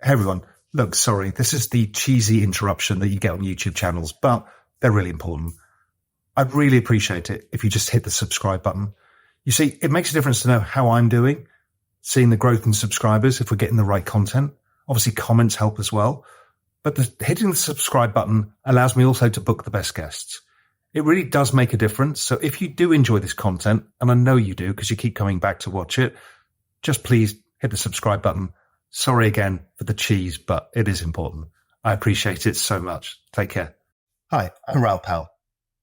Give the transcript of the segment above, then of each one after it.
Hey everyone, look, sorry, this is the cheesy interruption that you get on YouTube channels, but they're really important. I'd really appreciate it if you just hit the subscribe button. You see, it makes a difference to know how I'm doing, seeing the growth in subscribers, if we're getting the right content. Obviously, comments help as well. But hitting the subscribe button allows me also to book the best guests. It really does make a difference. So if you do enjoy this content, and I know you do because you keep coming back to watch it, just please hit the subscribe button. Sorry again for the cheese, but it is important. I appreciate it so much. Take care. Hi, I'm Raoul Pal,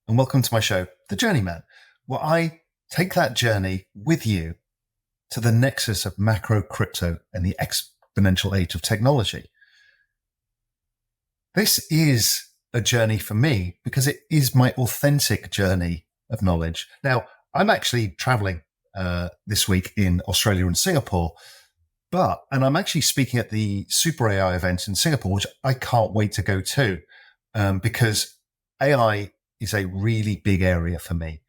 and welcome to my show, The Journeyman, where I take that journey with you to the nexus of macro crypto and the exponential age of technology. This is a journey for me because it is my authentic journey of knowledge. Now, I'm actually traveling this week in Australia and Singapore, and I'm actually speaking at the Super AI event in Singapore, which I can't wait to go to because AI is a really big area for me.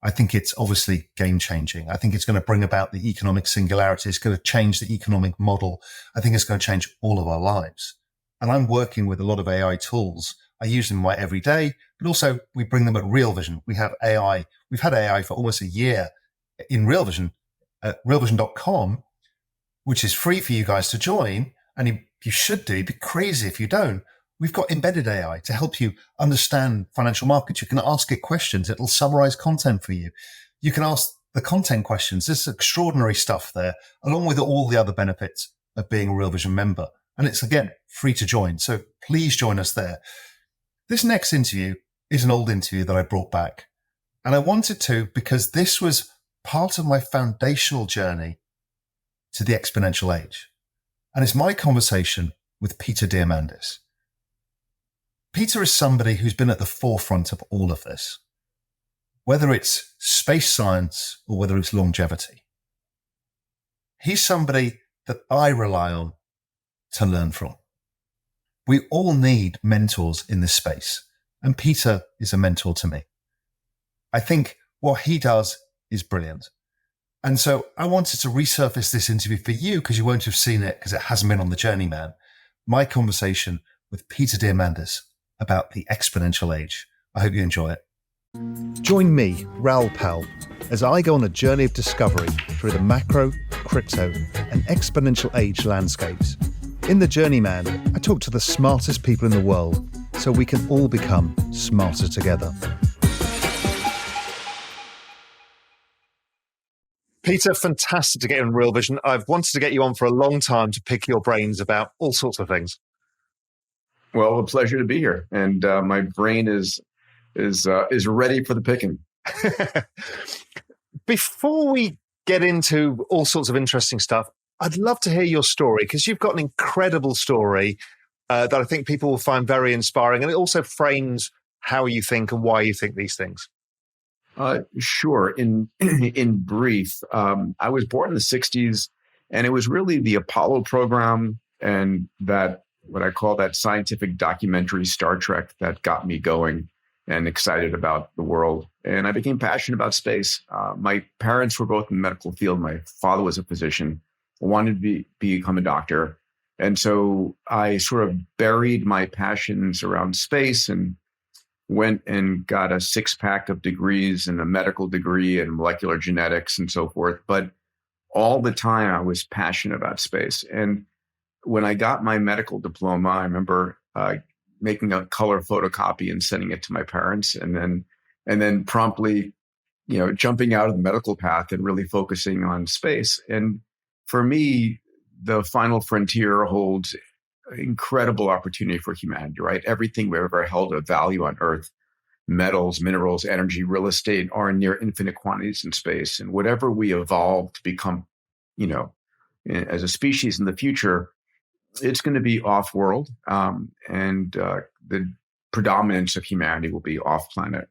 I think it's obviously game changing. I think it's going to bring about the economic singularity. It's going to change the economic model. I think it's going to change all of our lives. And I'm working with a lot of AI tools. I use them in my everyday, but also we bring them at Real Vision. We have AI. We've had AI for almost a year in Real Vision at realvision.com, which is free for you guys to join. And you should do. It'd be crazy if you don't. We've got embedded AI to help you understand financial markets. You can ask it questions. It'll summarize content for you. You can ask the content questions. There's extraordinary stuff there, along with all the other benefits of being a Real Vision member. And it's, again, free to join. So please join us there. This next interview is an old interview that I brought back. And I wanted to because this was part of my foundational journey to the exponential age. And it's my conversation with Peter Diamandis. Peter is somebody who's been at the forefront of all of this, whether it's space science or whether it's longevity. He's somebody that I rely on to learn from. We all need mentors in this space, and Peter is a mentor to me. I think what he does is brilliant. And so I wanted to resurface this interview for you because you won't have seen it because it hasn't been on The Journeyman. My conversation with Peter Diamandis about the exponential age. I hope you enjoy it. Join me, Raoul Pal, as I go on a journey of discovery through the macro, crypto, and exponential age landscapes. In The Journeyman, I talk to the smartest people in the world so we can all become smarter together. Peter, fantastic to get you on Real Vision. I've wanted to get you on for a long time to pick your brains about all sorts of things. Well, a pleasure to be here, and my brain is ready for the picking. Before we get into all sorts of interesting stuff, I'd love to hear your story because you've got an incredible story that I think people will find very inspiring, and it also frames how you think and why you think these things. Sure. In brief, I was born in the 60s, and it was really the Apollo program and that what I call that scientific documentary Star Trek that got me going and excited about the world. And I became passionate about space. My parents were both in the medical field. My father was a physician. I wanted to become a doctor. And so I sort of buried my passions around space and went and got a 6-pack of degrees and a medical degree in molecular genetics and so forth. But all the time I was passionate about space. And when I got my medical diploma, I remember making a color photocopy and sending it to my parents, and then promptly, jumping out of the medical path and really focusing on space. And for me, the final frontier holds incredible opportunity for humanity, right? Everything we've ever held of value on Earth, metals, minerals, energy, real estate, are in near infinite quantities in space. And whatever we evolve to become, as a species in the future, it's going to be off-world, and the predominance of humanity will be off-planet.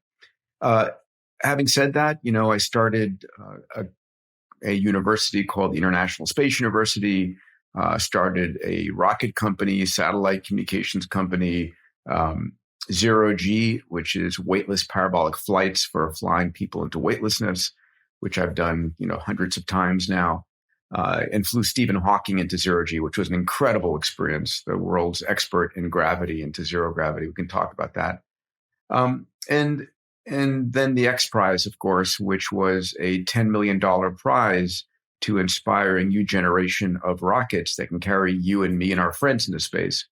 Having said that, I started a university called the International Space University, started a rocket company, satellite communications company, Zero G, which is weightless parabolic flights for flying people into weightlessness, which I've done, hundreds of times now. and flew Stephen Hawking into zero G, which was an incredible experience. The world's expert in gravity into zero gravity. We can talk about that. And then the X Prize, of course, which was a $10 million prize to inspire a new generation of rockets that can carry you and me and our friends into space.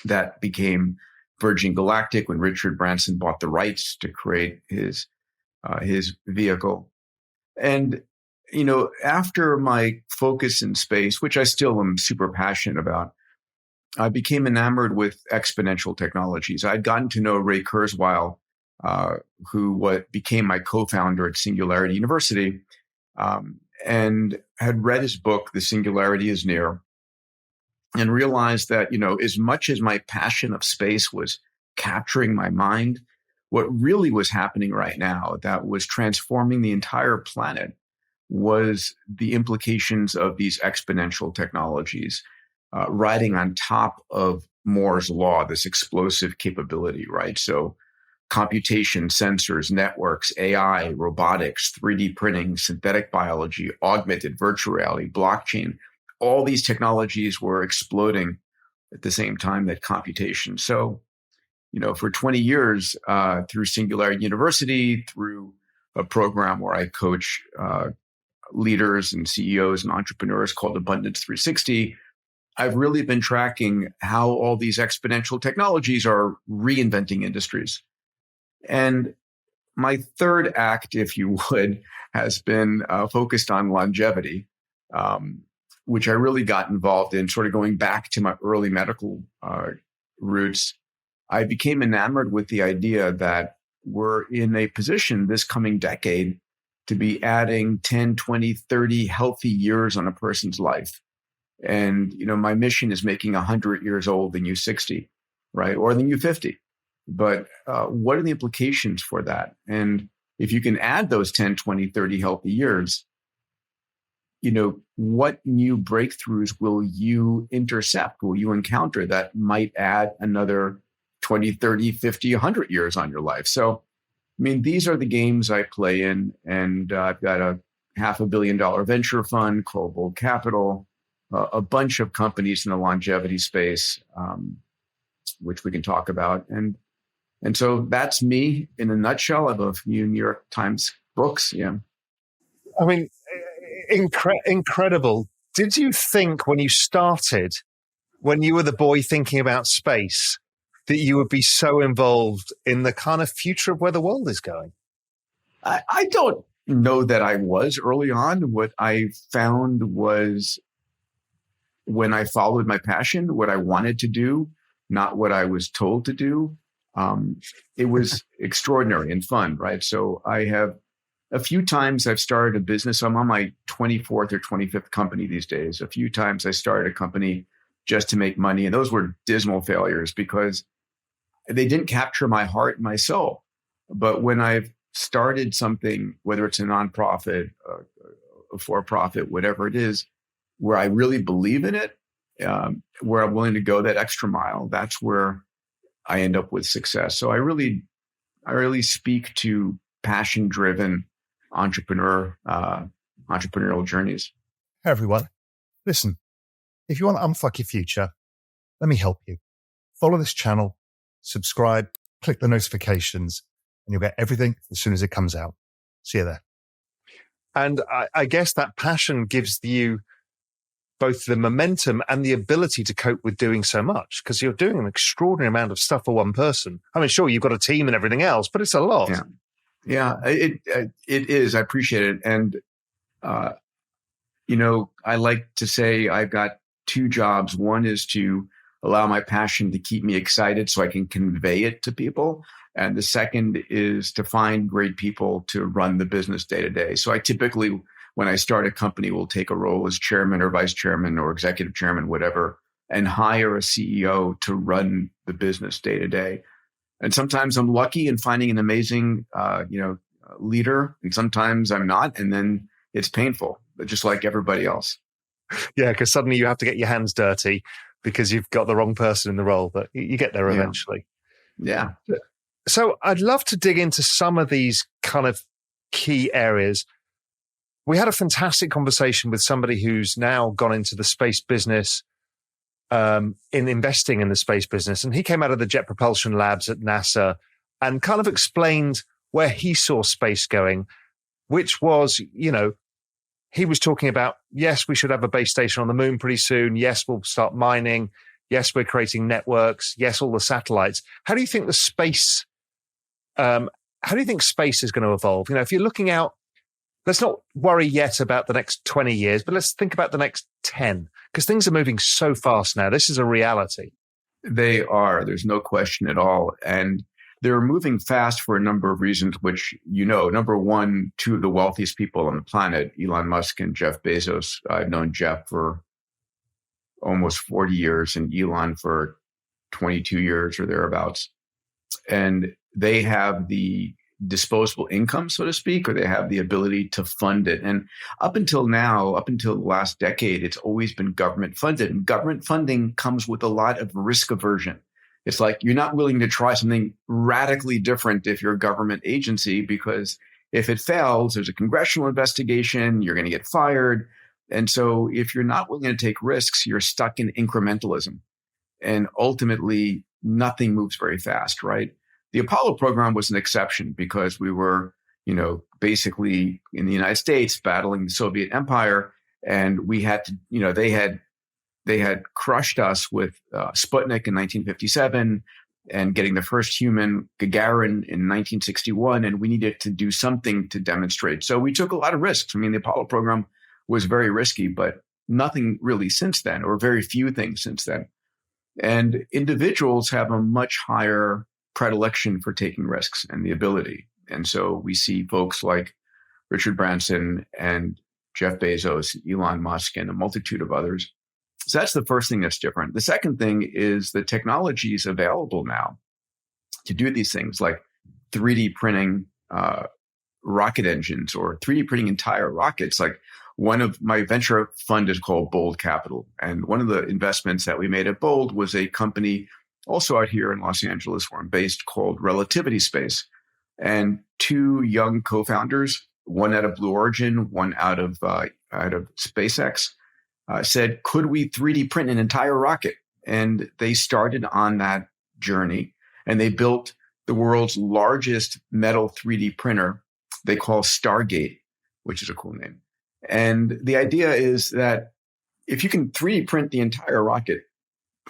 That became Virgin Galactic when Richard Branson bought the rights to create his vehicle. And, after my focus in space, which I still am super passionate about, I became enamored with exponential technologies. I'd gotten to know Ray Kurzweil, who became my co-founder at Singularity University, and had read his book, The Singularity is Near, and realized that, as much as my passion of space was capturing my mind, what really was happening right now that was transforming the entire planet was the implications of these exponential technologies, riding on top of Moore's law, this explosive capability, right? So computation, sensors, networks, AI, robotics, 3D printing, synthetic biology, augmented virtual reality, blockchain, all these technologies were exploding at the same time that computation. So, for 20 years, through Singularity University, through a program where I coach leaders and CEOs and entrepreneurs called Abundance 360, I've really been tracking how all these exponential technologies are reinventing industries. And my third act, if you would, has been focused on longevity, which I really got involved in, sort of going back to my early medical roots. I became enamored with the idea that we're in a position this coming decade to be adding 10, 20, 30 healthy years on a person's life. And, my mission is making 100 years old than you 60, right? Or than you 50. But what are the implications for that? And if you can add those 10, 20, 30 healthy years, what new breakthroughs will you intercept? Will you encounter that might add another 20, 30, 50, 100 years on your life? So, these are the games I play in. And I've got a $500 million venture fund called Bold Capital, a bunch of companies in the longevity space, which we can talk about. And so that's me in a nutshell. I have a few New York Times books. Yeah. Incredible. Did you think when you started, when you were the boy thinking about space, that you would be so involved in the kind of future of where the world is going? I don't know that I was early on. What I found was when I followed my passion, what I wanted to do, not what I was told to do, it was extraordinary and fun, right? So I have a few times I've started a business. I'm on my 24th or 25th company these days. A few times I started a company just to make money. And those were dismal failures because they didn't capture my heart and my soul. But when I've started something, whether it's a nonprofit, a for-profit, whatever it is, where I really believe in it, where I'm willing to go that extra mile, that's where I end up with success. So I really speak to passion-driven entrepreneurial journeys. Hey, everyone. Listen, if you want to unfuck your future, let me help you. Follow this channel, subscribe, click the notifications, and you'll get everything as soon as it comes out. See you there. And I guess that passion gives you both the momentum and the ability to cope with doing so much, because you're doing an extraordinary amount of stuff for one person. Sure, you've got a team and everything else, but it's a lot. Yeah, it is. I appreciate it. And, I like to say I've got two jobs. One is to allow my passion to keep me excited so I can convey it to people. And the second is to find great people to run the business day to day. So I typically, when I start a company, will take a role as chairman or vice chairman or executive chairman, whatever, and hire a CEO to run the business day to day. And sometimes I'm lucky in finding an amazing, leader, and sometimes I'm not. And then it's painful, but just like everybody else. Yeah, because suddenly you have to get your hands dirty because you've got the wrong person in the role, but you get there eventually. Yeah. So I'd love to dig into some of these kind of key areas. we had a fantastic conversation with somebody who's now gone into the space business, in investing in the space business. And he came out of the Jet Propulsion Labs at NASA and kind of explained where he saw space going, which was, he was talking about, yes, we should have a base station on the moon pretty soon. Yes, we'll start mining. Yes, we're creating networks. Yes, all the satellites. How do you think space is going to evolve? If you're looking out, let's not worry yet about the next 20 years, but let's think about the next 10, because things are moving so fast now. This is a reality. They are. There's no question at all. And they're moving fast for a number of reasons, which, number one, two of the wealthiest people on the planet, Elon Musk and Jeff Bezos. I've known Jeff for almost 40 years and Elon for 22 years or thereabouts. And they have the disposable income, so to speak, or they have the ability to fund it. And up until the last decade, it's always been government funded. And government funding comes with a lot of risk aversion. It's like you're not willing to try something radically different if you're a government agency, because if it fails, there's a congressional investigation, you're going to get fired. And so if you're not willing to take risks, you're stuck in incrementalism. And ultimately, nothing moves very fast, right? The Apollo program was an exception because we were, basically in the United States battling the Soviet Empire, and we had to, they had crushed us with Sputnik in 1957 and getting the first human, Gagarin, in 1961, and we needed to do something to demonstrate. So we took a lot of risks. The Apollo program was very risky, but nothing really since then, or very few things since then. And individuals have a much higher predilection for taking risks and the ability. And so we see folks like Richard Branson and Jeff Bezos, Elon Musk, and a multitude of others. So that's the first thing that's different. The second thing is the technology is available now to do these things like 3D printing rocket engines or 3D printing entire rockets. Like one of my venture fund is called Bold Capital. And one of the investments that we made at Bold was a company also out here in Los Angeles where I'm based called Relativity Space. And two young co-founders, one out of Blue Origin, one out of SpaceX, said, could we 3D print an entire rocket? And they started on that journey and they built the world's largest metal 3D printer they call Stargate, which is a cool name. And the idea is that if you can 3D print the entire rocket,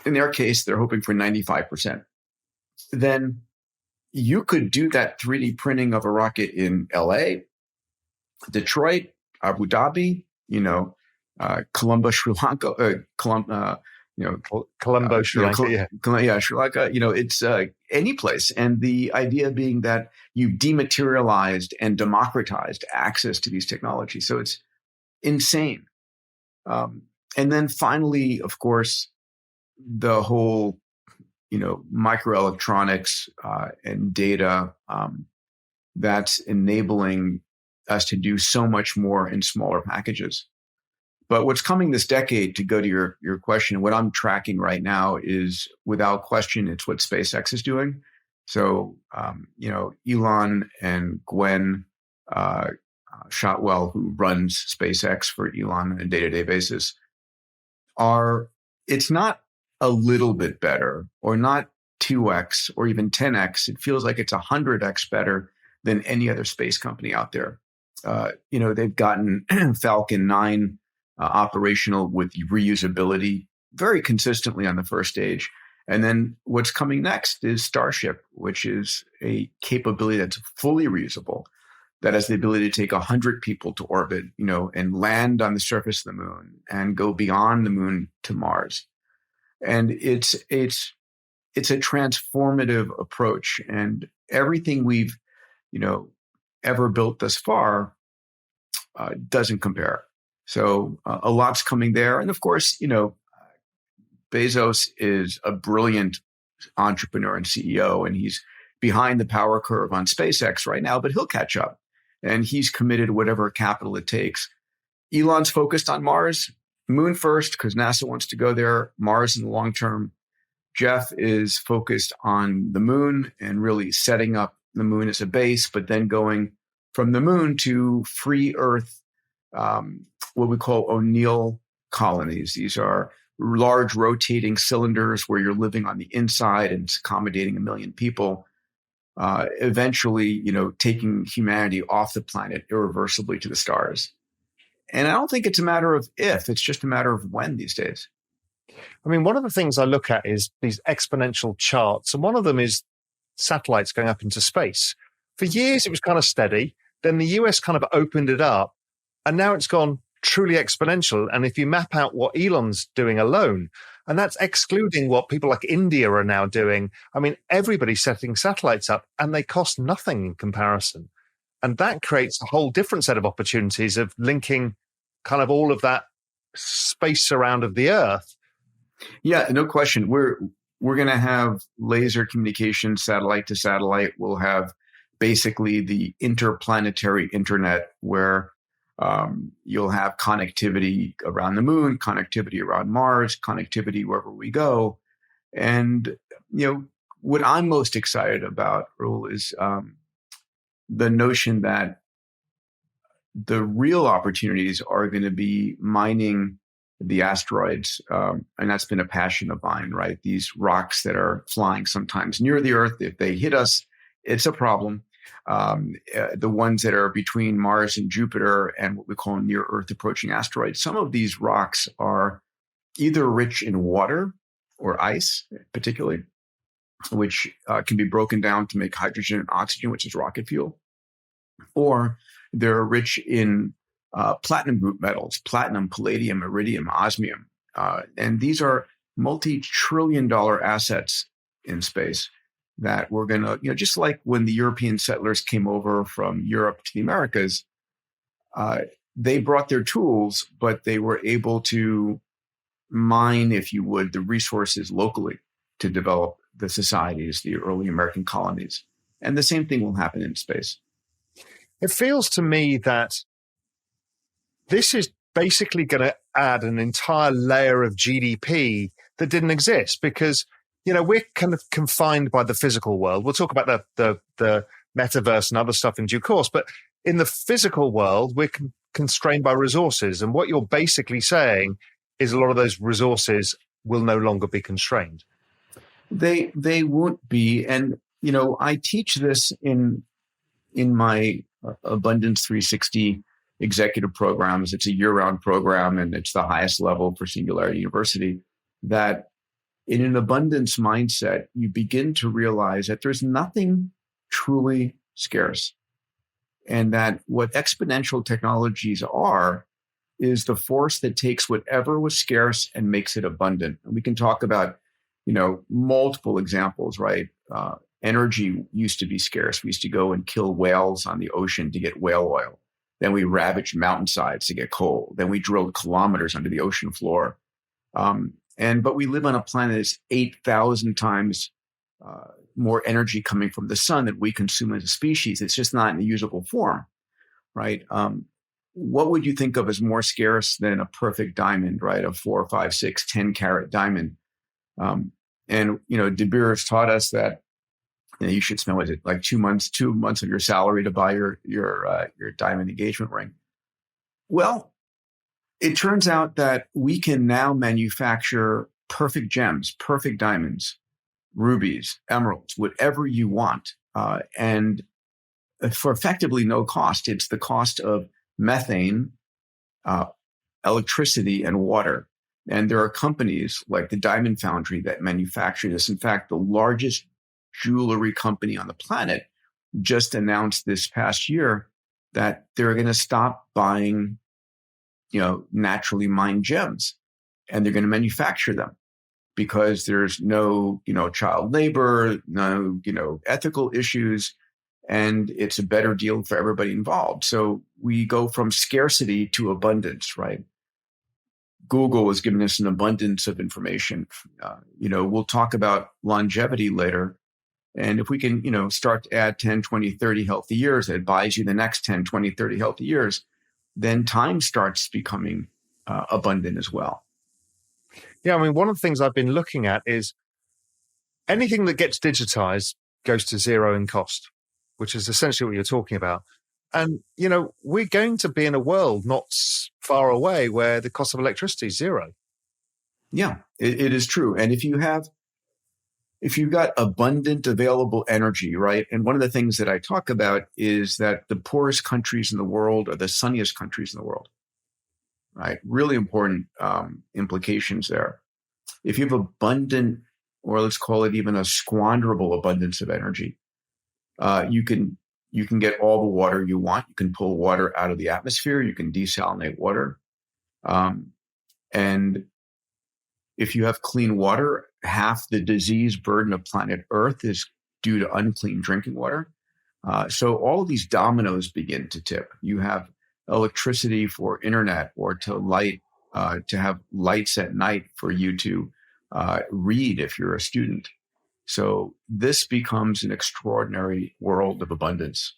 in their case, they're hoping for 95%, then you could do that 3D printing of a rocket in LA, Detroit, Abu Dhabi, Colombo, Sri Lanka, Colombo, Sri Lanka, Sri Lanka. It's any place. And the idea being that you dematerialized and democratized access to these technologies. So it's insane. And then finally, of course, the whole, microelectronics and data that's enabling us to do so much more in smaller packages. But what's coming this decade, to go to your question, what I'm tracking right now is, without question, it's what SpaceX is doing. So, Elon and Gwen Shotwell, who runs SpaceX for Elon on a day-to-day basis, it's not a little bit better or not 2x or even 10x. It feels like it's 100x better than any other space company out there. They've gotten Falcon 9 operational with reusability very consistently on the first stage. And then what's coming next is Starship, which is a capability that's fully reusable, that has the ability to take 100 people to orbit, and land on the surface of the moon and go beyond the moon to Mars. And it's a transformative approach, and everything we've, ever built thus far doesn't compare. So a lot's coming there. And of course, Bezos is a brilliant entrepreneur and CEO, and he's behind the power curve on SpaceX right now, but he'll catch up. And he's committed whatever capital it takes. Elon's focused on Mars, moon first, because NASA wants to go there, Mars in the long term. Jeff is focused on the moon and really setting up the moon as a base, but then going from the moon to free Earth what we call O'Neill colonies. These are large rotating cylinders where you're living on the inside and it's accommodating 1 million people, eventually, taking humanity off the planet irreversibly to the stars. And I don't think it's a matter of if, it's just a matter of when these days. I mean, one of the things I look at is these exponential charts, and one of them is satellites going up into space. For years, it was kind of steady. Then the US kind of opened it up, and now it's gone truly exponential. And if you map out what Elon's doing alone, and that's excluding what people like India are now doing, I mean, everybody's setting satellites up, and they cost nothing in comparison. And that creates a whole different set of opportunities of linking kind of all of that space surround of the Earth. Yeah, no question. We're going to have laser communication, satellite to satellite. We'll have basically the interplanetary internet where you'll have connectivity around the moon, connectivity around Mars, connectivity wherever we go. And, what I'm most excited about, Raoul, is the notion that the real opportunities are going to be mining the asteroids. And that's been a passion of mine, right? These rocks that are flying sometimes near the Earth. If they hit us, it's a problem. The ones that are between Mars and Jupiter and what we call near Earth approaching asteroids, some of these rocks are either rich in water or ice, particularly, which can be broken down to make hydrogen and oxygen, which is rocket fuel, or they're rich in platinum group metals, platinum, palladium, iridium, osmium. And these are multi-trillion-dollar assets in space that we're going to, just like when the European settlers came over from Europe to the Americas, they brought their tools, but they were able to mine, if you would, the resources locally to develop the societies, the early American colonies. And the same thing will happen in space. It feels to me that this is basically going to add an entire layer of GDP that didn't exist because, we're kind of confined by the physical world. We'll talk about the metaverse and other stuff in due course, but in the physical world, we're constrained by resources. And what you're basically saying is a lot of those resources will no longer be constrained. They won't be. And, I teach this in my Abundance 360 executive programs. It's a year-round program, and it's the highest level for Singularity University, that in an abundance mindset, you begin to realize that there's nothing truly scarce. And that what exponential technologies are is the force that takes whatever was scarce and makes it abundant. And we can talk about, multiple examples, right? Energy used to be scarce. We used to go and kill whales on the ocean to get whale oil. Then we ravaged mountainsides to get coal. Then we drilled kilometers under the ocean floor. But we live on a planet that's 8,000 times more energy coming from the sun that we consume as a species. It's just not in a usable form, right? What would you think of as more scarce than a perfect diamond, right? A 4, 5, 6, 10 carat diamond. De Beers taught us that you should spend, like 2 months of your salary to buy your diamond engagement ring. Well, it turns out that we can now manufacture perfect gems, perfect diamonds, rubies, emeralds, whatever you want, and for effectively no cost. It's the cost of methane, electricity, and water. And there are companies like the Diamond Foundry that manufacture this. In fact, the largest jewelry company on the planet just announced this past year that they're going to stop buying, naturally mined gems, and they're going to manufacture them because there's no, child labor, no, ethical issues, and it's a better deal for everybody involved. So we go from scarcity to abundance, right? Google has given us an abundance of information. We'll talk about longevity later. And if we can, start to add 10, 20, 30 healthy years, that buys you the next 10, 20, 30 healthy years, then time starts becoming abundant as well. Yeah, I mean, one of the things I've been looking at is anything that gets digitized goes to zero in cost, which is essentially what you're talking about. And, we're going to be in a world not far away where the cost of electricity is zero. Yeah, it is true. And if you've got abundant available energy, right? And one of the things that I talk about is that the poorest countries in the world are the sunniest countries in the world, right? Really important implications there. If you have abundant, or let's call it even a squanderable abundance of energy, you can get all the water you want. You can pull water out of the atmosphere. You can desalinate water. And if you have clean water, half the disease burden of planet Earth is due to unclean drinking water. So all of these dominoes begin to tip. You have electricity for internet or to have lights at night for you to read if you're a student. So this becomes an extraordinary world of abundance.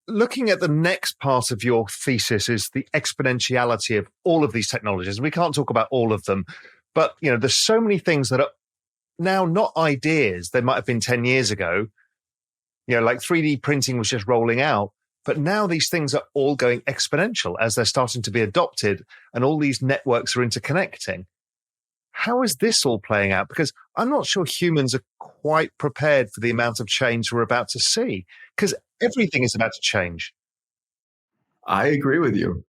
Looking at the next part of your thesis is the exponentiality of all of these technologies. We can't talk about all of them, but there's so many things that are now not ideas. They might have been 10 years ago, like 3D printing was just rolling out, but now these things are all going exponential as they're starting to be adopted and all these networks are interconnecting. How is this all playing out? Because I'm not sure humans are quite prepared for the amount of change we're about to see, because everything is about to change. I agree with you.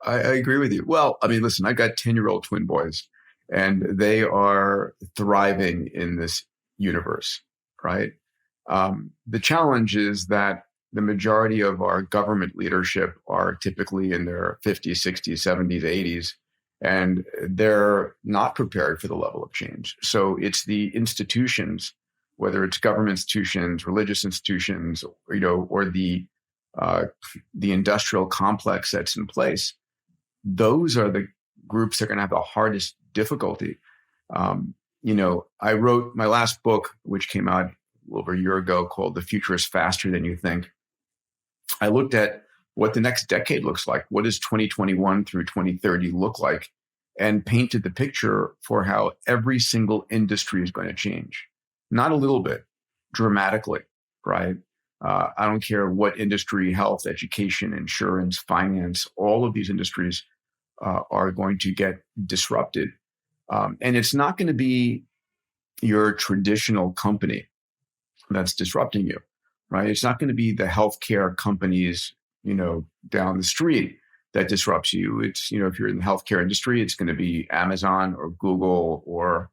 I agree with you. Well, I mean, listen, I've got 10-year-old twin boys, and they are thriving in this universe, right? The challenge is that the majority of our government leadership are typically in their 50s, 60s, 70s, 80s, and they're not prepared for the level of change. So it's the institutions, whether it's government institutions, religious institutions, or the industrial complex that's in place. Those are the groups that are going to have the hardest difficulty. I wrote my last book, which came out a little over a year ago, called The Future is Faster Than You Think. I looked at what the next decade looks like. What does 2021 through 2030 look like? And painted the picture for how every single industry is going to change. Not a little bit, dramatically, right? I don't care what industry, health, education, insurance, finance, all of these industries are going to get disrupted. And it's not going to be your traditional company that's disrupting you, right? It's not going to be the healthcare companies, down the street that disrupts you. It's, if you're in the healthcare industry, it's going to be Amazon or Google or,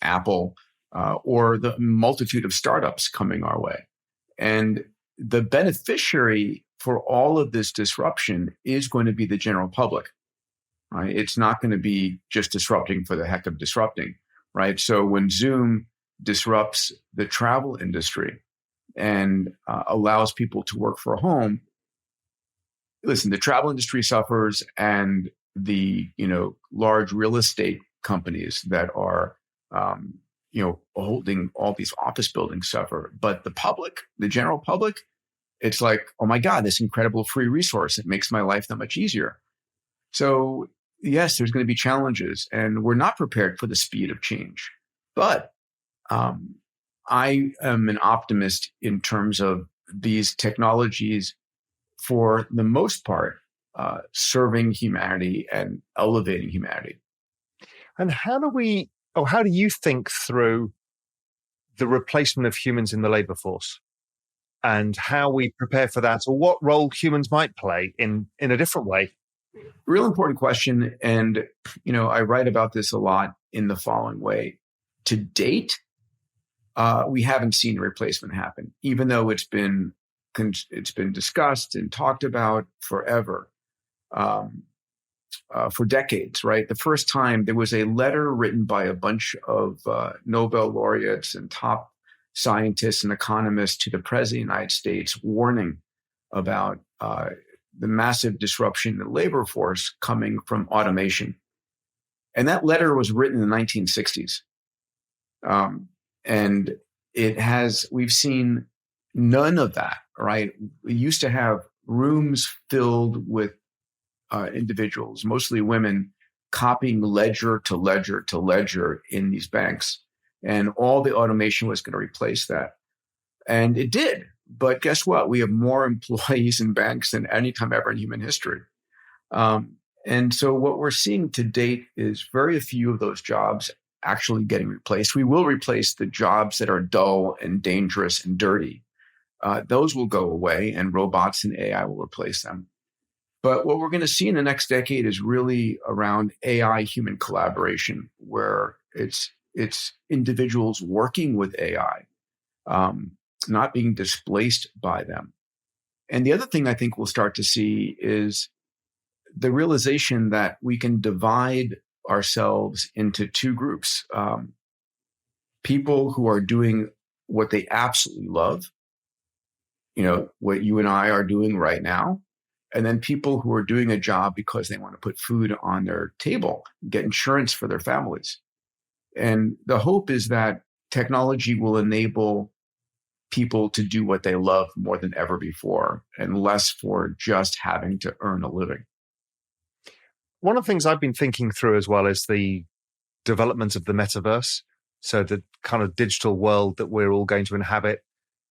Apple, or the multitude of startups coming our way. And the beneficiary for all of this disruption is going to be the general public, right? It's not going to be just disrupting for the heck of disrupting, right? So when Zoom disrupts the travel industry and allows people to work from home, listen, the travel industry suffers, and the large real estate companies that are holding all these office buildings suffer. But the public, the general public, it's like, oh my God, this incredible free resource. It makes my life that much easier. So yes, there's going to be challenges, and we're not prepared for the speed of change. But I am an optimist in terms of these technologies, for the most part, serving humanity and elevating humanity. And how do you think through the replacement of humans in the labor force and how we prepare for that, or what role humans might play in a different way? Real important question. And, I write about this a lot in the following way. To date, we haven't seen a replacement happen, even though it's been discussed and talked about forever, for decades, right? The first time there was a letter written by a bunch of Nobel laureates and top scientists and economists to the President of the United States, warning about the massive disruption in the labor force coming from automation. And that letter was written in the 1960s. And we've seen none of that, right? We used to have rooms filled with individuals, mostly women, copying ledger to ledger to ledger in these banks. And all the automation was going to replace that. And it did, But guess what? We have more employees in banks than any time ever in human history. And so what we're seeing to date is very few of those jobs actually getting replaced. We will replace the jobs that are dull and dangerous and dirty. Those will go away, and robots and AI will replace them. But what we're going to see in the next decade is really around AI human collaboration, where it's individuals working with AI, not being displaced by them. And the other thing I think we'll start to see is the realization that we can divide ourselves into two groups. People who are doing what they absolutely love, what you and I are doing right now, and then people who are doing a job because they want to put food on their table, get insurance for their families. And the hope is that technology will enable people to do what they love more than ever before, and less for just having to earn a living. One of the things I've been thinking through as well is the development of the metaverse. So the kind of digital world that we're all going to inhabit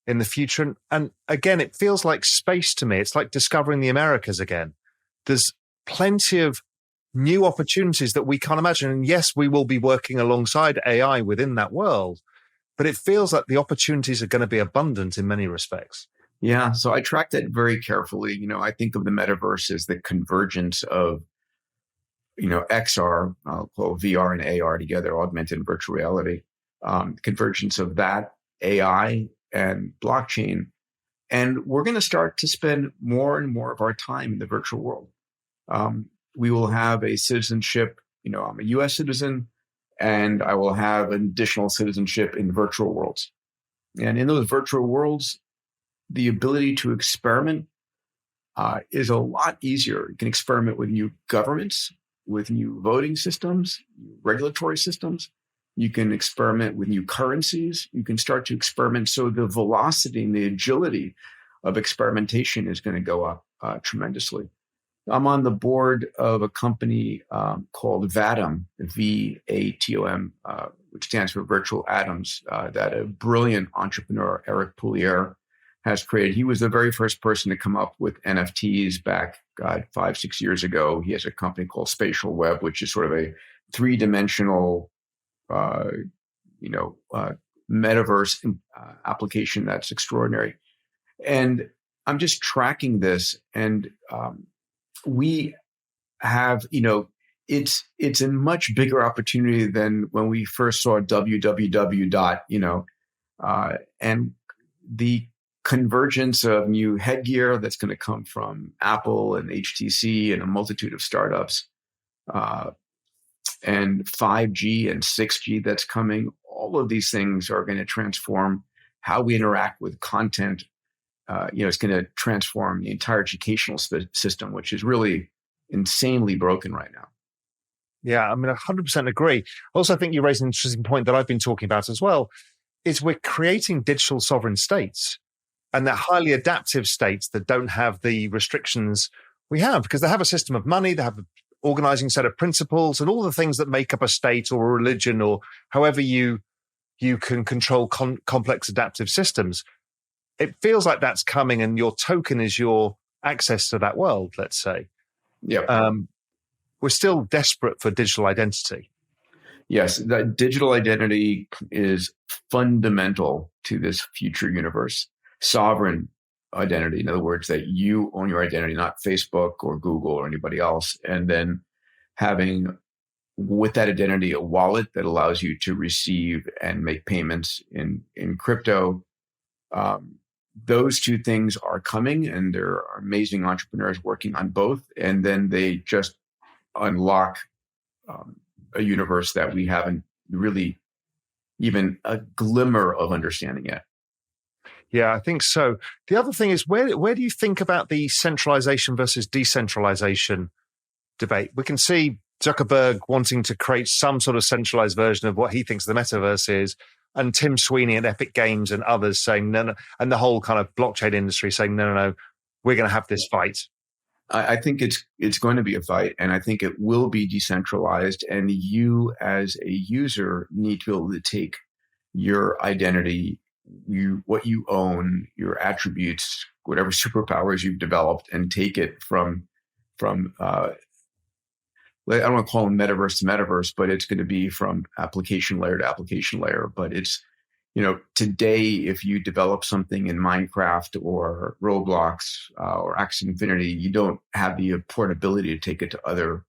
in the future. And again, it feels like space to me. It's like discovering the Americas again. There's plenty of new opportunities that we can't imagine. And yes, we will be working alongside AI within that world, but it feels like the opportunities are going to be abundant in many respects. Yeah. So I track that very carefully. I think of the metaverse as the convergence of, XR, I'll call VR and AR together, augmented and virtual reality, convergence of that, AI and blockchain. And we're going to start to spend more and more of our time in the virtual world. We will have a citizenship, I'm a US citizen, and I will have an additional citizenship in virtual worlds. And in those virtual worlds, the ability to experiment is a lot easier. You can experiment with new governments, with new voting systems, regulatory systems. You can experiment with new currencies. You can start to experiment. So the velocity and the agility of experimentation is going to go up tremendously. I'm on the board of a company called VATOM, VATOM, which stands for Virtual Atoms, that a brilliant entrepreneur, Eric Poulier, has created. He was the very first person to come up with NFTs back, 5-6 years ago. He has a company called Spatial Web, which is sort of a three-dimensional, metaverse application that's extraordinary. And I'm just tracking this, and we have, it's a much bigger opportunity than when we first saw www. And the convergence of new headgear that's going to come from Apple and HTC and a multitude of startups, and 5G and 6G that's coming. All of these things are going to transform how we interact with content. It's going to transform the entire educational system, which is really insanely broken right now. Yeah, I mean, 100% agree. Also, I think you raised an interesting point that I've been talking about as well, is we're creating digital sovereign states, and they're highly adaptive states that don't have the restrictions we have, because they have a system of money, they have an organizing set of principles, and all the things that make up a state or a religion, or however you can control complex adaptive systems. It feels like that's coming, and your token is your access to that world, let's say. Yeah. We're still desperate for digital identity. Yes, that digital identity is fundamental to this future universe. Sovereign identity, in other words, that you own your identity, not Facebook or Google or anybody else. And then having, with that identity, a wallet that allows you to receive and make payments in crypto. Those two things are coming, and there are amazing entrepreneurs working on both. And then they just unlock a universe that we haven't really even a glimmer of understanding yet. Yeah, I think so. The other thing is, where do you think about the centralization versus decentralization debate? We can see Zuckerberg wanting to create some sort of centralized version of what he thinks the metaverse is, and Tim Sweeney at Epic Games and others saying no, and the whole kind of blockchain industry saying no, we're going to have this fight. I think it's going to be a fight, and I think it will be decentralized. And you, as a user, need to be able to take your identity what you own, your attributes, whatever superpowers you've developed, and take it from I don't want to call them metaverse to metaverse, but it's going to be from application layer to application layer. But it's, today, if you develop something in Minecraft or Roblox or Axie Infinity, you don't have the portability to take it to other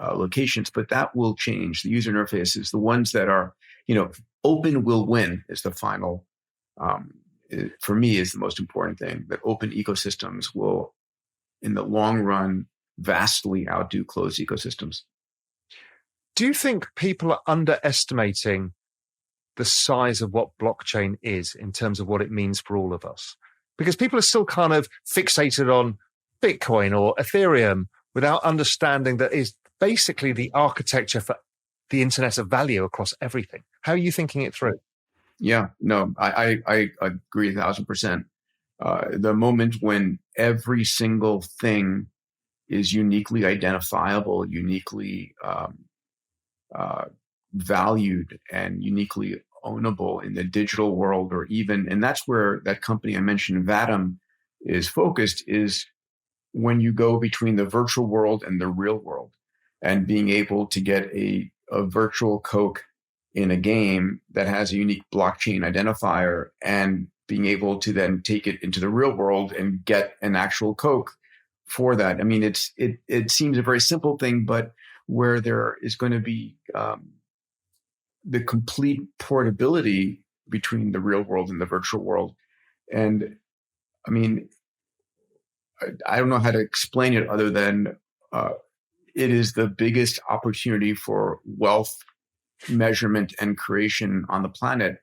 locations, but that will change. The user interface is the ones that are, open will win is the final, for me, is the most important thing, that open ecosystems will, in the long run, vastly outdo closed ecosystems. Do you think people are underestimating the size of what blockchain is in terms of what it means for all of us? Because people are still kind of fixated on Bitcoin or Ethereum without understanding that is basically the architecture for the internet of value across everything. How are you thinking it through? Yeah, no, I agree 1,000%. The moment when every single thing is uniquely identifiable, uniquely valued, and uniquely ownable in the digital world, or even, and that's where that company I mentioned, Vatum, is focused, is when you go between the virtual world and the real world, and being able to get a virtual Coke in a game that has a unique blockchain identifier, and being able to then take it into the real world and get an actual Coke for that. I mean, it seems a very simple thing, but where there is going to be the complete portability between the real world and the virtual world. And I mean, I don't know how to explain it other than it is the biggest opportunity for wealth measurement and creation on the planet.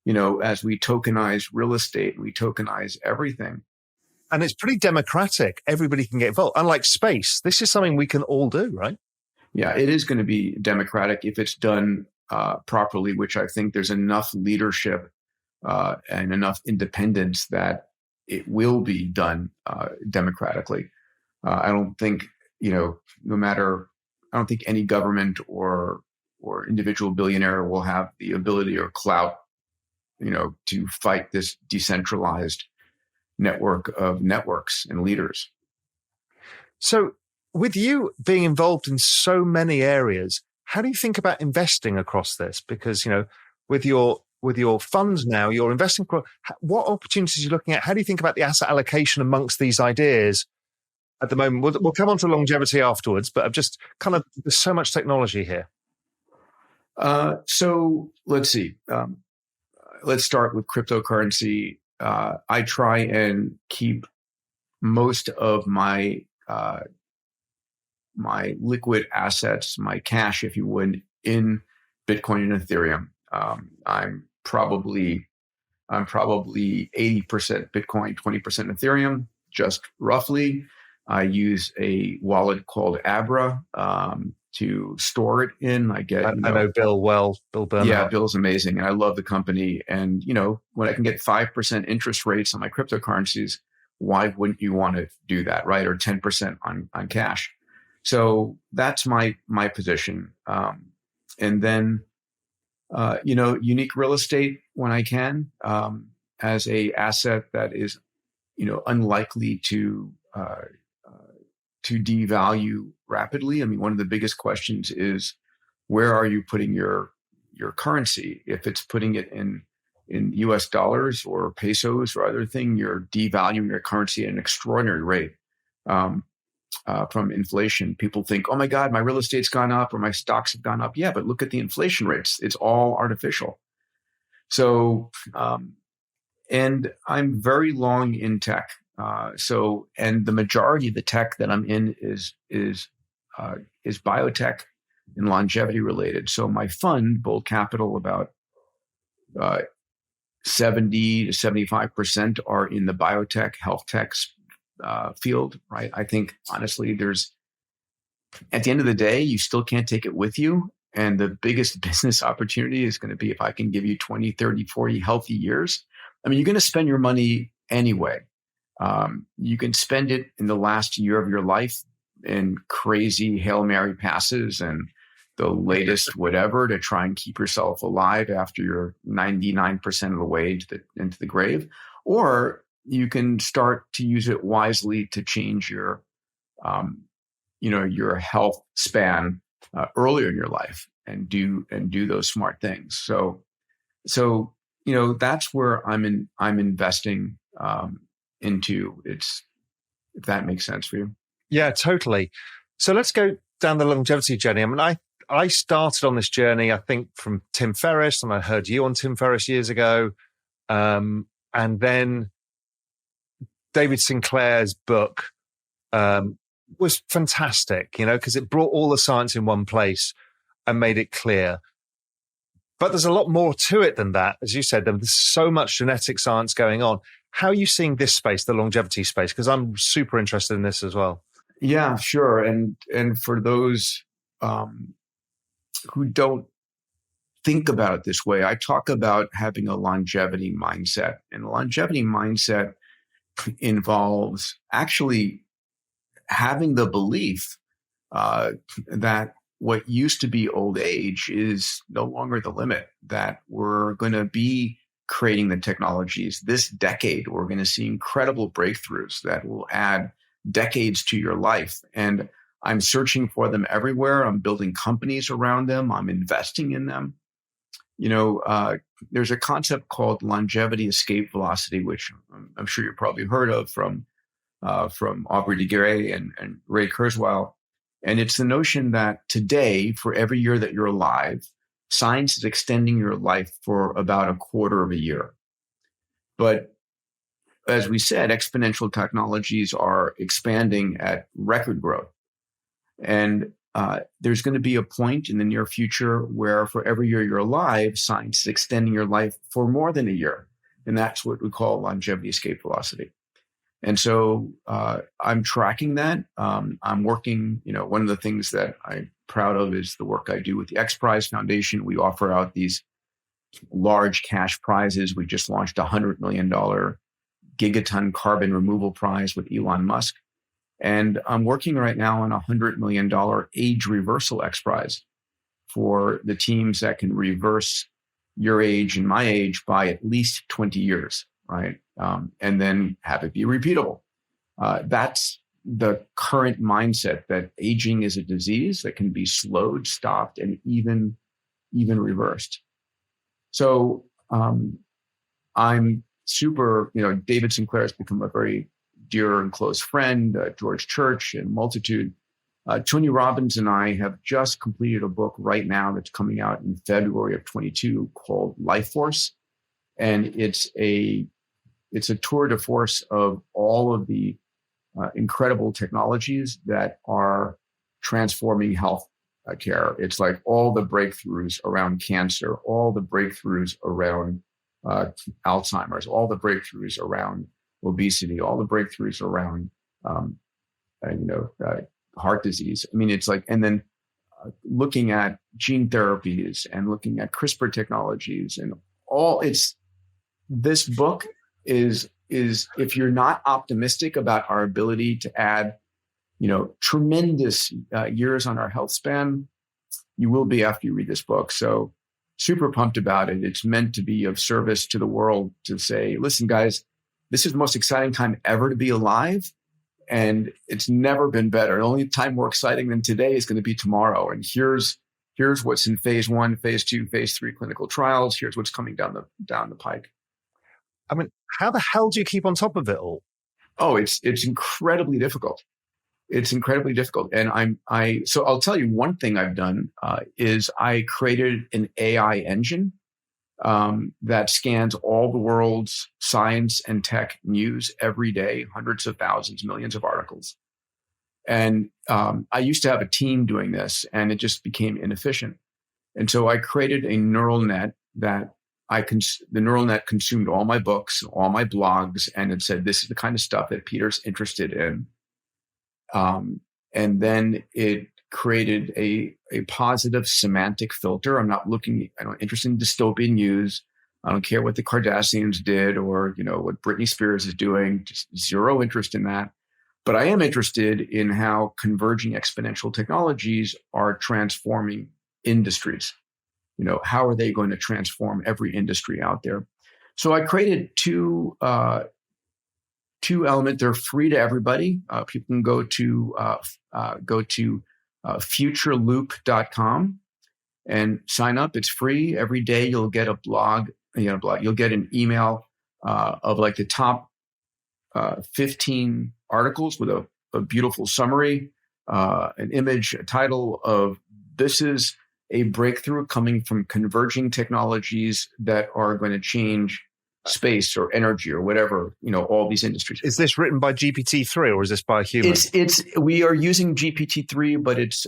As we tokenize real estate, we tokenize everything. And it's pretty democratic. Everybody can get involved. Unlike space, this is something we can all do, right? Yeah, it is going to be democratic if it's done properly, which I think there's enough leadership and enough independence that it will be done democratically. I don't think, I don't think any government or individual billionaire will have the ability or clout, to fight this decentralized network of networks and leaders. So with you being involved in so many areas, how do you think about investing across this? Because, with your funds now, you're investing. What opportunities are you looking at? How do you think about the asset allocation amongst these ideas at the moment? We'll come on to longevity afterwards, but I've just there's so much technology here. So let's see. Let's start with cryptocurrency. I try and keep most of my my liquid assets, my cash, if you would, in Bitcoin and Ethereum. I'm probably 80% Bitcoin, 20% Ethereum, just roughly. I use a wallet called Abra to store it in. I know Bill well. Bill Burnham. Yeah, Bill's amazing, and I love the company. And when I can get 5% interest rates on my cryptocurrencies, why wouldn't you want to do that, right? Or 10% on cash. So that's my position. And then unique real estate when I can, as a asset that is unlikely to devalue rapidly. I mean, one of the biggest questions is, where are you putting your currency? If it's putting it in US dollars or pesos or other thing, you're devaluing your currency at an extraordinary rate from inflation. People think, oh my God, my real estate's gone up or my stocks have gone up. Yeah, but look at the inflation rates. It's all artificial. So, and I'm very long in tech. And the majority of the tech that I'm in is biotech and longevity related. So my fund, Bold Capital, about 70 to 75% are in the biotech, healthtech field, right? I think honestly, at the end of the day, you still can't take it with you. And the biggest business opportunity is going to be if I can give you 20, 30, 40 healthy years. I mean, you're going to spend your money anyway. You can spend it in the last year of your life in crazy Hail Mary passes and the latest whatever to try and keep yourself alive after you're 99% of the way into the grave, or you can start to use it wisely to change your your health span earlier in your life and do those smart things. So that's where I'm investing into. It's, if that makes sense for you. Yeah, totally. So let's go down the longevity journey. I mean, I started on this journey, I think, from Tim Ferriss, and I heard you on Tim Ferriss years ago. And then David Sinclair's book was fantastic, because it brought all the science in one place and made it clear. But there's a lot more to it than that. As you said, there's so much genetic science going on. How are you seeing this space, the longevity space? Because I'm super interested in this as well. Yeah, sure. And for those who don't think about it this way, I talk about having a longevity mindset. And a longevity mindset involves actually having the belief that what used to be old age is no longer the limit, that we're going to be creating the technologies this decade. We're going to see incredible breakthroughs that will add decades to your life. And I'm searching for them everywhere. I'm building companies around them. I'm investing in them. There's a concept called longevity escape velocity, which I'm sure you've probably heard of from Aubrey de Grey and Ray Kurzweil. And it's the notion that today, for every year that you're alive, science is extending your life for about a quarter of a year. But as we said, exponential technologies are expanding at record growth. And there's going to be a point in the near future where for every year you're alive, science is extending your life for more than a year. And that's what we call longevity escape velocity. And so I'm tracking that. I'm working, one of the things that I'm proud of is the work I do with the X Prize Foundation. We offer out these large cash prizes. We just launched a $100 million gigaton carbon removal prize with Elon Musk. And I'm working right now on a $100 million age reversal X Prize for the teams that can reverse your age and my age by at least 20 years, right? And then have it be repeatable. That's the current mindset, that aging is a disease that can be slowed, stopped, and even reversed. So I'm super, David Sinclair has become a very dear and close friend, George Church and multitude. Tony Robbins and I have just completed a book right now that's coming out in February of 22 called Life Force. And it's a tour de force of all of the incredible technologies that are transforming health care. It's like all the breakthroughs around cancer, all the breakthroughs around Alzheimer's, all the breakthroughs around obesity, all the breakthroughs around heart disease. I mean, it's like, and then looking at gene therapies and looking at CRISPR technologies and all. This book is if you're not optimistic about our ability to add, tremendous years on our health span, you will be after you read this book. So super pumped about it. It's meant to be of service to the world, to say, listen, guys, this is the most exciting time ever to be alive. And it's never been better. The only time more exciting than today is going to be tomorrow. And here's what's in phase 1, phase 2, phase 3 clinical trials. Here's what's coming down the pike. I mean, how the hell do you keep on top of it all? Oh, it's incredibly difficult. It's incredibly difficult. And so I'll tell you one thing I've done is I created an AI engine that scans all the world's science and tech news every day, hundreds of thousands, millions of articles. And I used to have a team doing this, and it just became inefficient. And so I created a neural net that the neural net consumed all my books, all my blogs, and it said, this is the kind of stuff that Peter's interested in. And then it created a positive semantic filter. I'm not interested in dystopian news. I don't care what the Kardashians did or, what Britney Spears is doing, just zero interest in that. But I am interested in how converging exponential technologies are transforming industries. How are they going to transform every industry out there? So I created two elements. They're free to everybody. People can go to FutureLoop.com and sign up. It's free. Every day you'll get a blog. You'll get an email of like the top 15 articles with a beautiful summary, an image, a title of this is a breakthrough coming from converging technologies that are going to change space or energy or whatever, all these industries. Is this written by GPT-3 or is this by a human? We are using GPT-3, but it's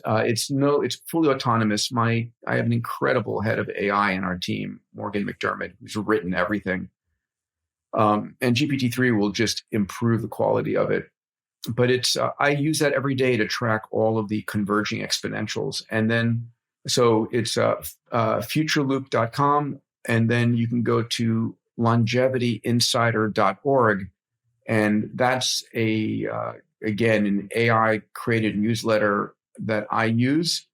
fully autonomous. I have an incredible head of AI in our team, Morgan McDermott, who's written everything. And GPT-3 will just improve the quality of it. But I use that every day to track all of the converging exponentials. And then, so it's futureloop.com. And then you can go to longevityinsider.org. And that's again, an AI created newsletter that I use.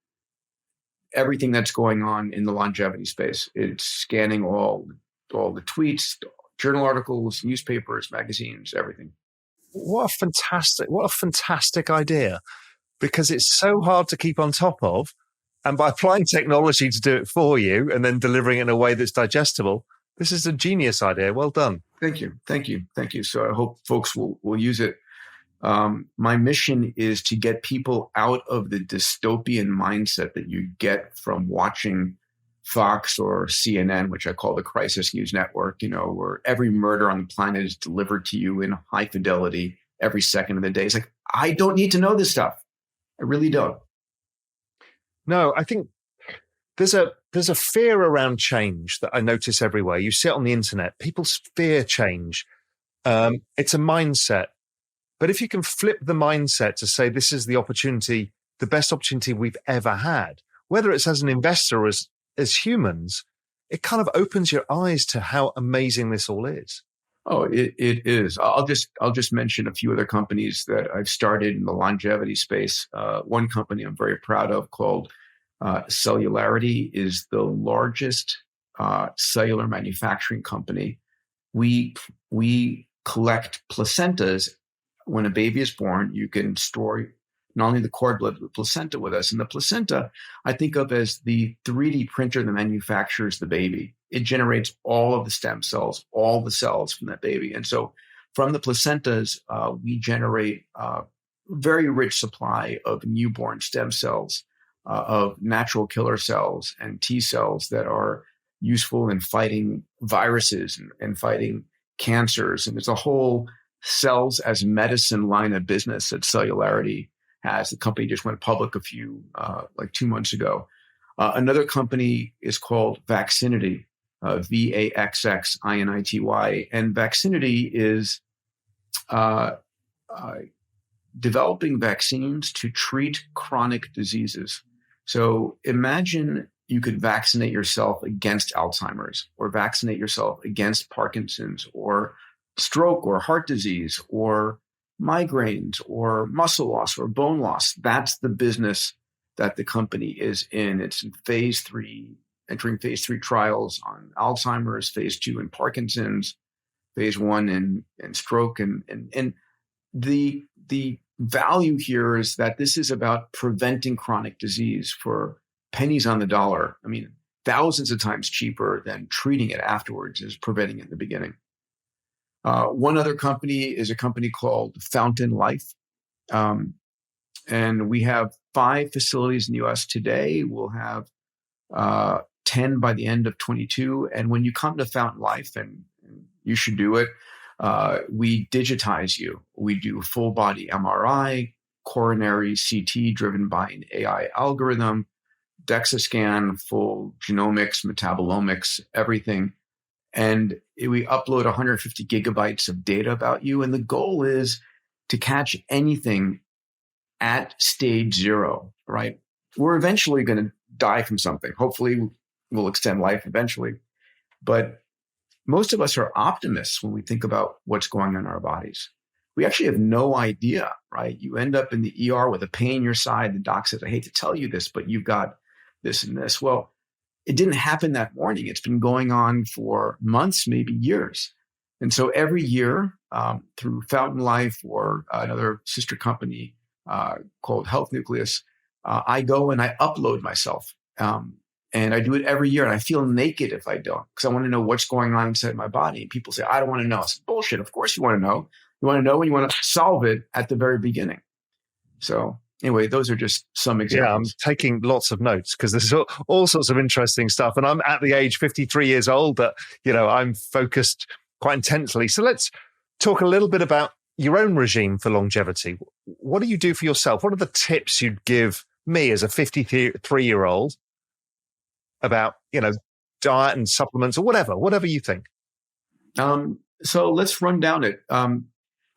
Everything that's going on in the longevity space. It's scanning all the tweets, journal articles, newspapers, magazines, everything. What a fantastic idea, because it's so hard to keep on top of. And by applying technology to do it for you and then delivering it in a way that's digestible, this is a genius idea. Well done. Thank you. So I hope folks will use it. My mission is to get people out of the dystopian mindset that you get from watching Fox or CNN, which I call the crisis news network, where every murder on the planet is delivered to you in high fidelity every second of the day. It's like, I don't need to know this stuff. I really don't. No, I think there's a fear around change that I notice everywhere. You see it on the internet. People fear change. It's a mindset. But if you can flip the mindset to say this is the opportunity, the best opportunity we've ever had, whether it's as an investor or as humans, it kind of opens your eyes to how amazing this all is. Oh, it is. I'll just mention a few other companies that I've started in the longevity space. One company I'm very proud of called Cellularity is the largest cellular manufacturing company. We collect placentas. When a baby is born, you can store not only the cord blood, but the placenta with us. And the placenta, I think of as the 3D printer that manufactures the baby. It generates all of the stem cells, all the cells from that baby. And so from the placentas, we generate a very rich supply of newborn stem cells, of natural killer cells and T cells that are useful in fighting viruses and fighting cancers. And there's a whole cells as medicine line of business that Cellularity has. The company just went public like 2 months ago. Another company is called Vaccinity, VAXXINITY. And Vaccinity is developing vaccines to treat chronic diseases. So imagine you could vaccinate yourself against Alzheimer's, or vaccinate yourself against Parkinson's, or stroke, or heart disease, or migraines, or muscle loss, or bone loss. That's the business that the company is in. It's in phase 3, entering phase 3 trials on Alzheimer's, phase 2 in Parkinson's, phase 1 in stroke. And the value here is that this is about preventing chronic disease for pennies on the dollar. I mean, thousands of times cheaper than treating it afterwards is preventing it in the beginning. One other company is a company called Fountain Life. And we have 5 facilities in the US today. We'll have 10 by the end of 22. And when you come to Fountain Life, and you should do it, we digitize you. We do full body MRI, coronary CT driven by an AI algorithm, DEXA scan, full genomics, metabolomics, everything. And we upload 150 gigabytes of data about you. And the goal is to catch anything at stage 0, right? We're eventually going to die from something. Hopefully we'll extend life eventually. But most of us are optimists when we think about what's going on in our bodies. We actually have no idea, right? You end up in the ER with a pain in your side. The doc says, I hate to tell you this, but you've got this and this. Well, it didn't happen that morning. It's been going on for months, maybe years. And so every year, through Fountain Life or another sister company called Health Nucleus, I go and I upload myself. And I do it every year, and I feel naked if I don't, because I want to know what's going on inside my body. And people say, I don't want to know. It's bullshit. Of course you want to know. You want to know, and you want to solve it at the very beginning. So anyway, those are just some examples. Yeah, I'm taking lots of notes because there's all sorts of interesting stuff. And I'm at the age 53 years old that, I'm focused quite intensely. So let's talk a little bit about your own regime for longevity. What do you do for yourself? What are the tips you'd give me as a 53-year-old about, diet and supplements or whatever you think? So let's run down it.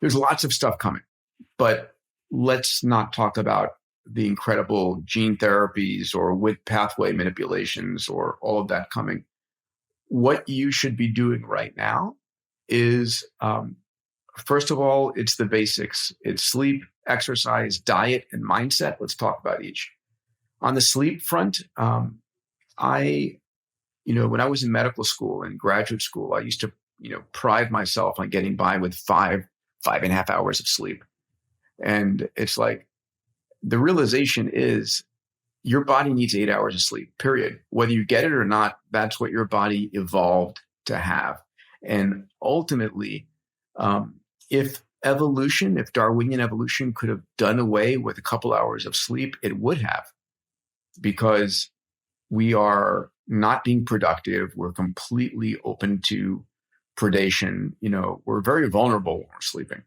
There's lots of stuff coming, but let's not talk about the incredible gene therapies or with pathway manipulations or all of that coming. What you should be doing right now is, first of all, it's the basics. It's sleep, exercise, diet, and mindset. Let's talk about each. On the sleep front, when I was in medical school and graduate school, I used to, pride myself on getting by with 5.5 hours of sleep. And it's like, the realization is your body needs 8 hours of sleep, period. Whether you get it or not, that's what your body evolved to have. And ultimately, if Darwinian evolution could have done away with a couple hours of sleep, it would have, because we are not being productive. We're completely open to predation. We're very vulnerable when we're sleeping.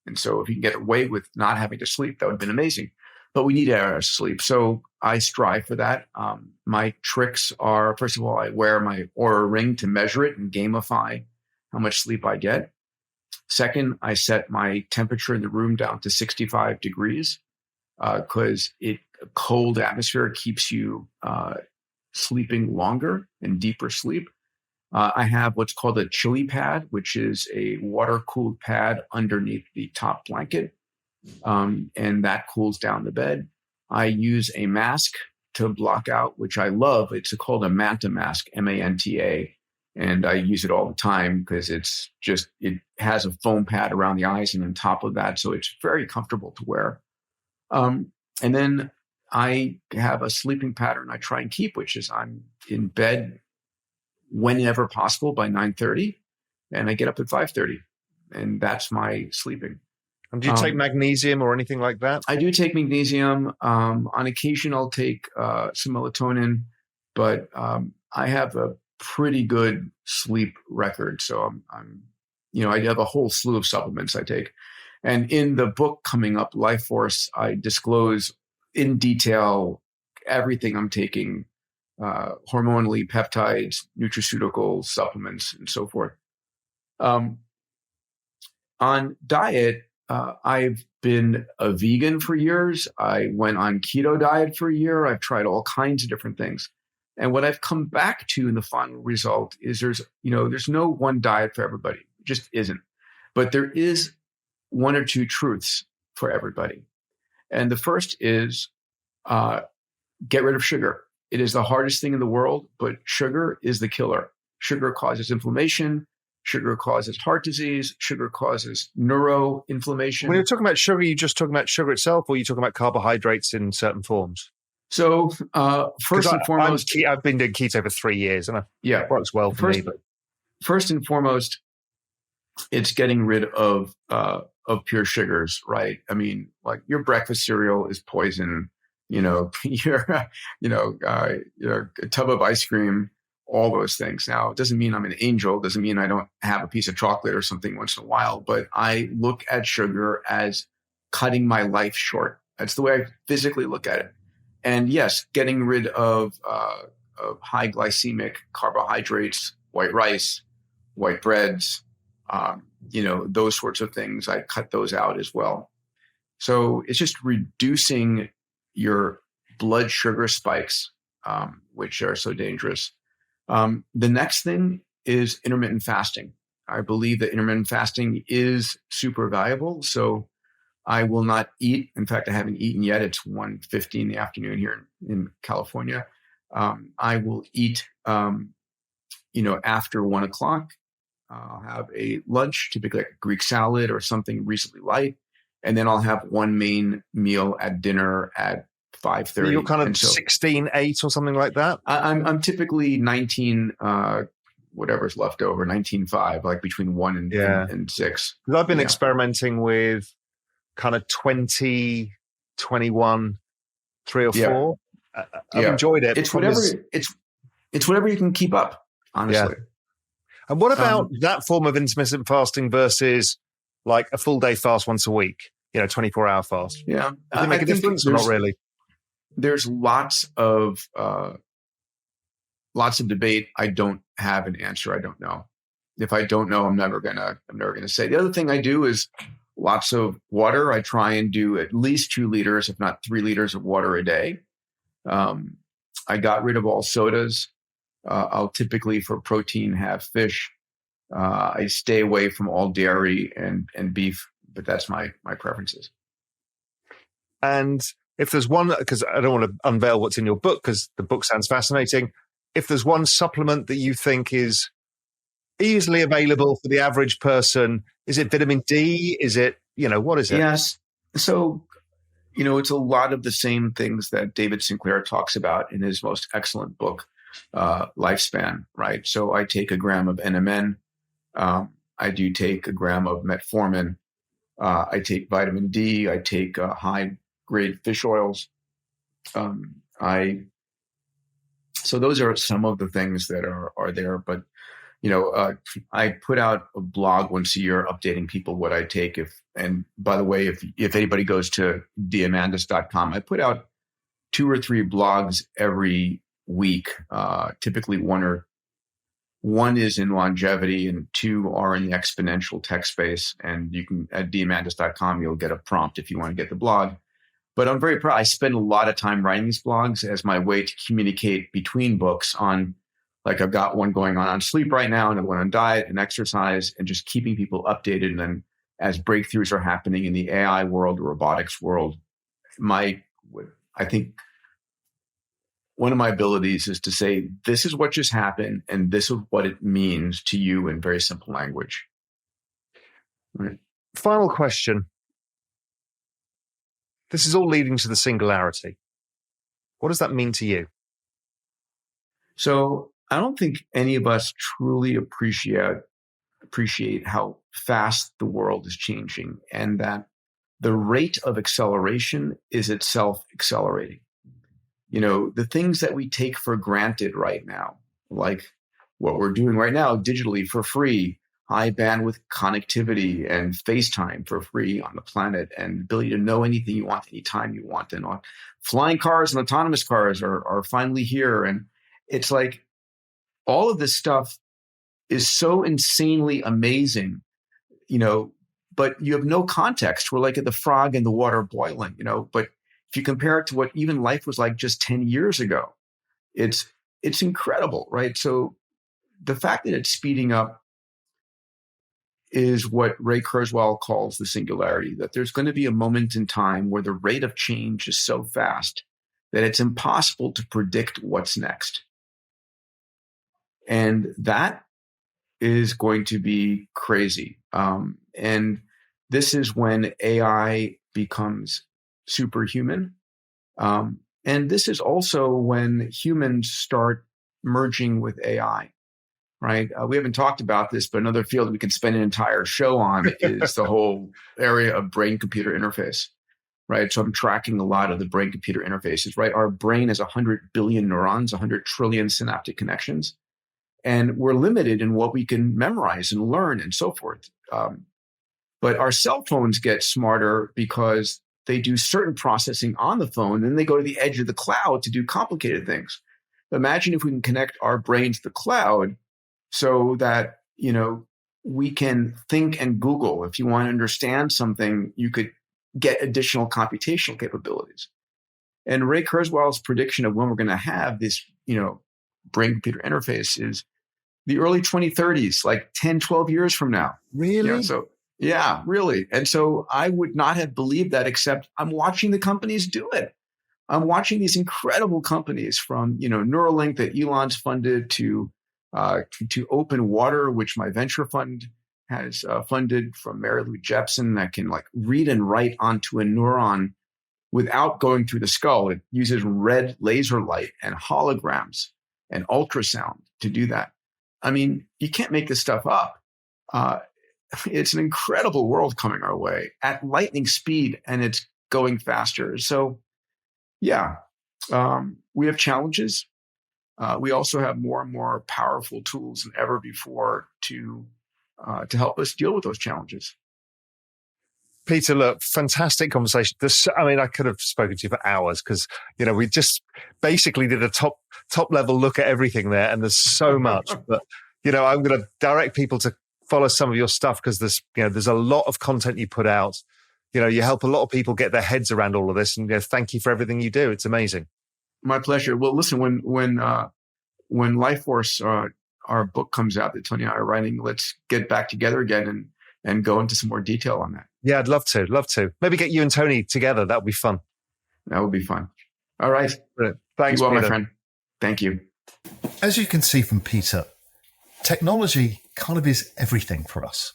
And so if you can get away with not having to sleep, that would have been amazing. But we need hours of sleep. So I strive for that. My tricks are, first of all, I wear my Oura ring to measure it and gamify how much sleep I get. Second, I set my temperature in the room down to 65 degrees because a cold atmosphere keeps you sleeping longer and deeper sleep. I have what's called a chili pad, which is a water-cooled pad underneath the top blanket, and that cools down the bed. I use a mask to block out, which I love. It's called a Manta mask, M-A-N-T-A, and I use it all the time because it has a foam pad around the eyes and on top of that, so it's very comfortable to wear. And then I have a sleeping pattern I try and keep, which is I'm in bed whenever possible by 9:30, and I get up at 5:30, and that's my sleeping. And do you take magnesium or anything like that? I do take magnesium. On occasion, I'll take some melatonin, but I have a pretty good sleep record. So I have a whole slew of supplements I take. And in the book coming up, Life Force, I disclose in detail everything I'm taking, hormonally, peptides, nutraceuticals, supplements, and so forth. On diet, I've been a vegan for years. I went on keto diet for a year. I've tried all kinds of different things. And what I've come back to in the final result is there's no one diet for everybody. It just isn't. But there is one or two truths for everybody. And the first is get rid of sugar. It is the hardest thing in the world, but sugar is the killer. Sugar causes inflammation. Sugar causes heart disease. Sugar causes neuroinflammation. When you're talking about sugar, are you just talking about sugar itself, or are you talking about carbohydrates in certain forms? So first and foremost, I've been doing keto for 3 years, and it works well for me. But first and foremost, it's getting rid of pure sugars, right? I mean, like your breakfast cereal is poison. Your a tub of ice cream, all those things. Now, it doesn't mean I'm an angel. It doesn't mean I don't have a piece of chocolate or something once in a while. But I look at sugar as cutting my life short. That's the way I physically look at it. And yes, getting rid of high glycemic carbohydrates, white rice, white breads, those sorts of things. I cut those out as well. So it's just reducing your blood sugar spikes, which are so dangerous. The next thing is intermittent fasting. I believe that intermittent fasting is super valuable. So I will not eat. In fact, I haven't eaten yet. It's 1:50 in the afternoon here in California. I will eat, after 1 o'clock. I'll have a lunch, typically like a Greek salad or something reasonably light. And then I'll have one main meal at dinner at 5:30. You're kind of 16-8 or something like that? I'm typically 19, whatever's left over, 19.5, like between 1 and 6. Because I've been experimenting with kind of 20, 21, 3 or 4. I've enjoyed it. It's whatever you can keep up, honestly. Yeah. And what about that form of intermittent fasting versus like a full day fast once a week, 24-hour fast? Yeah. Does it make a difference or not really? There's lots of debate. I don't have an answer. I don't know. If I don't know, I'm never gonna say. The other thing I do is lots of water. I try and do at least 2 liters, if not 3 liters of water a day. I got rid of all sodas. I'll typically, for protein, have fish. I stay away from all dairy and beef, but that's my preferences. And if there's one, because I don't want to unveil what's in your book, because the book sounds fascinating. If there's one supplement that you think is easily available for the average person, is it vitamin D? Is it, what is it? Yes. So, it's a lot of the same things that David Sinclair talks about in his most excellent book, Lifespan, right? So I take 1 gram of NMN. I do take 1 gram of metformin. I take vitamin D. I take high-grade fish oils. So those are some of the things that are there. But, I put out a blog once a year updating people what I take. And by the way, if anybody goes to Diamandis.com, I put out 2 or 3 blogs every week. Typically one is in longevity and 2 are in the exponential tech space. And you can, at Diamandis.com, you'll get a prompt if you want to get the blog. But I'm very proud. I spend a lot of time writing these blogs as my way to communicate between books on, like I've got one going on sleep right now, and one on diet and exercise, and just keeping people updated. And then as breakthroughs are happening in the AI world, the robotics world, I think one of my abilities is to say, this is what just happened, and this is what it means to you in very simple language. Right. Final question. This is all leading to the singularity. What does that mean to you? So I don't think any of us truly appreciate how fast the world is changing, and that the rate of acceleration is itself accelerating. The things that we take for granted right now, like what we're doing right now digitally for free, high bandwidth connectivity and FaceTime for free on the planet, and ability to know anything you want anytime you want. And flying cars and autonomous cars are finally here. And it's like all of this stuff is so insanely amazing, but you have no context. We're like at the frog in the water boiling, but if you compare it to what even life was like just 10 years ago, it's incredible, right? So the fact that it's speeding up is what Ray Kurzweil calls the singularity, that there's going to be a moment in time where the rate of change is so fast that it's impossible to predict what's next. And that is going to be crazy. And this is when AI becomes superhuman. And this is also when humans start merging with AI, right? We haven't talked about this, but another field we can spend an entire show on is the whole area of brain-computer interface, right? So I'm tracking a lot of the brain-computer interfaces, right? Our brain has 100 billion neurons, 100 trillion synaptic connections. And we're limited in what we can memorize and learn and so forth. But our cell phones get smarter because they do certain processing on the phone, then they go to the edge of the cloud to do complicated things. Imagine if we can connect our brain to the cloud so that, we can think and Google. If you want to understand something, you could get additional computational capabilities. And Ray Kurzweil's prediction of when we're going to have this, brain-computer interface is the early 2030s, like 10, 12 years from now. Really? Yeah, really. And so I would not have believed that, except I'm watching the companies do it. I'm watching these incredible companies from, Neuralink that Elon's funded to Open Water, which my venture fund has funded, from Mary Lou Jepsen, that can like read and write onto a neuron without going through the skull. It uses red laser light and holograms and ultrasound to do that. I mean, you can't make this stuff up. It's an incredible world coming our way at lightning speed, and it's going faster. So, yeah, we have challenges. We also have more and more powerful tools than ever before to help us deal with those challenges. Peter, look, fantastic conversation. I could have spoken to you for hours because, we just basically did a top level look at everything there, and there's so much. But, I'm going to direct people to follow some of your stuff because there's a lot of content you put out. You help a lot of people get their heads around all of this, and thank you for everything you do. It's amazing. My pleasure. Well, listen, when Life Force, our book, comes out that Tony and I are writing, let's get back together again and go into some more detail on that. Yeah, I'd love to. Maybe get you and Tony together. That would be fun. That would be fun. All right. Brilliant. Thanks, Peter. My friend. Thank you. As you can see from Peter, technology kind of is everything for us.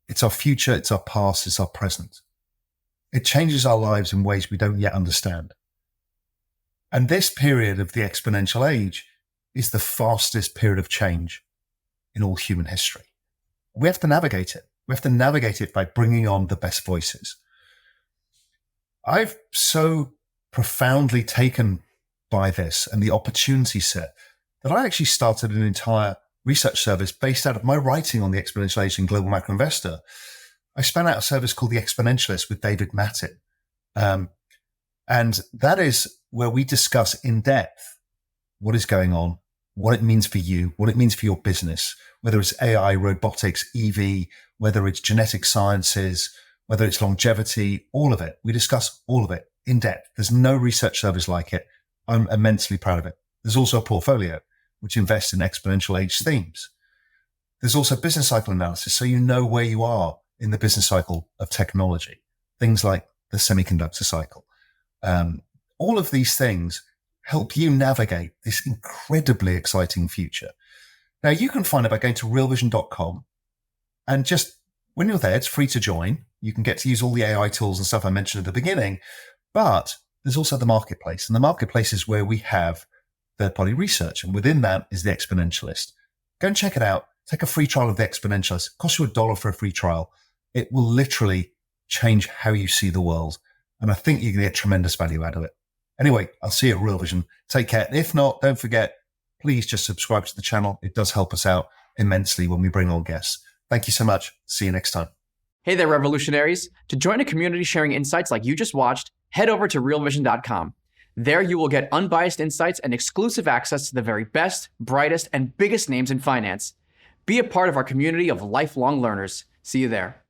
It's our future, it's our past, it's our present. It changes our lives in ways we don't yet understand. And this period of the exponential age is the fastest period of change in all human history. We have to navigate it. We have to navigate it by bringing on the best voices. I've so profoundly taken by this and the opportunity set that I actually started an entire research service based out of my writing on the exponential age and global macro investor. I spun out a service called The Exponentialist with David Mattin. And that is where we discuss in depth what is going on, what it means for you, what it means for your business, whether it's AI, robotics, EV, whether it's genetic sciences, whether it's longevity, all of it. We discuss all of it in depth. There's no research service like it. I'm immensely proud of it. There's also a portfolio which invests in exponential age themes. There's also business cycle analysis, so you know where you are in the business cycle of technology. Things like the semiconductor cycle. All of these things help you navigate this incredibly exciting future. Now, you can find it by going to realvision.com, and just when you're there, it's free to join. You can get to use all the AI tools and stuff I mentioned at the beginning, but there's also the marketplace, and the marketplace is where we have third-party research, and within that is the Exponentialist. Go and check it out. Take a free trial of the Exponentialist. It costs you $1 for a free trial. It will literally change how you see the world, and I think you're going to get tremendous value out of it. Anyway, I'll see you at Real Vision. Take care. If not, don't forget, please just subscribe to the channel. It does help us out immensely when we bring on guests. Thank you so much. See you next time. Hey there, revolutionaries. To join a community sharing insights like you just watched, head over to realvision.com. There you will get unbiased insights and exclusive access to the very best, brightest, and biggest names in finance. Be a part of our community of lifelong learners. See you there.